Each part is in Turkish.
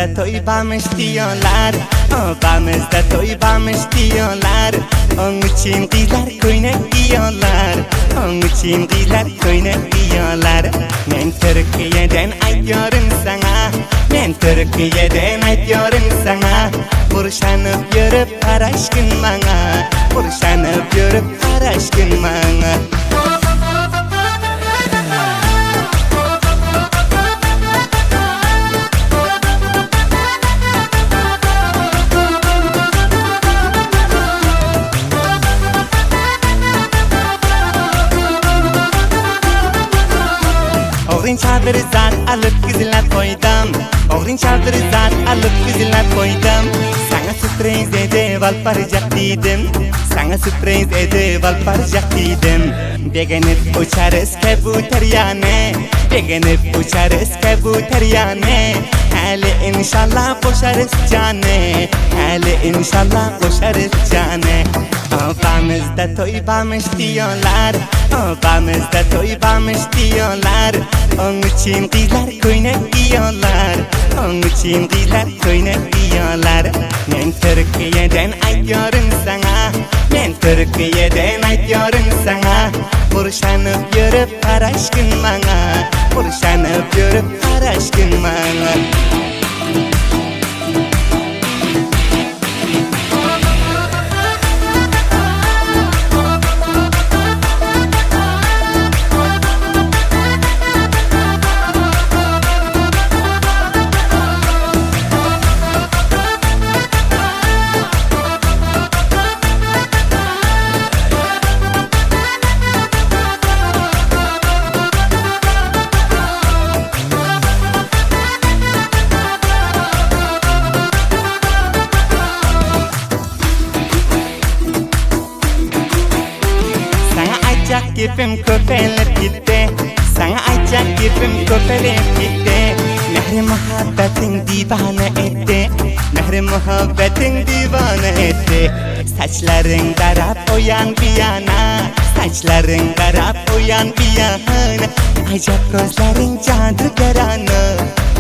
Obamızda toybamış diyorlar, obamızda toybamış diyorlar. Onun için kızlar koynak giyiyorlar, onun için kızlar koynak giyiyorlar. Ben Türkiye'den aytıyorum sana, ben Türkiye'den aytıyorum sana. Burşanıp yürüp her aşkın bana, burşanıp yürüp her aşkın bana. Oğrin çadır zat alıp kızıla koydum, oğrin çadır zat alıp kızıla koydum. Sana sürpriz edip alparacak dedim, sana sürpriz edip alparacak dedim. Beğenip uçarız kebuter yani, beğenip uçarız kebuter yani. Hele inşallah koşarız cane, hele inşallah koşarız cane. Obamızda toybamış diyorlar, obamızda toybamış diyorlar. Onun için kızlar koynak giyiyorlar, onun için kızlar koynak giyiyorlar. Ben Türkiye'den aytıyorum sana, ben Türkiye'den aytıyorum sana. Burşanıp yürüp her aşkın bana, burşanıp yürüp her aşkın bana. Keyfim köpelip gitti, sana ayacak keyfim köpelip gitti. Mehri muhabbetin divane etti, mehri muhabbetin divane etti. Saçların darap uyan bir yana, saçların darap uyan bir yana. Acap gözlerin cadugarana,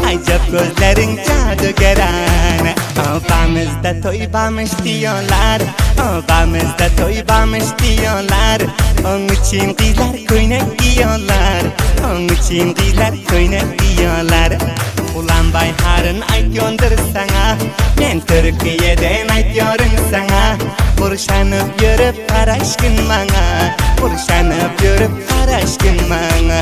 acap gözlerin cadugarana. Obamızda toybamış diyorlar, obamızda toybamış diyorlar. Onun için kızlar koynak giyiyorlar, onun için kızlar koynak giyiyorlar. Ulan Bayhar'ın aytıyordur sana, ben Türkiye'den aytıyorum sana. Burşanıp yürüp her aşkın bana, burşanıp yürüp her aşkın bana.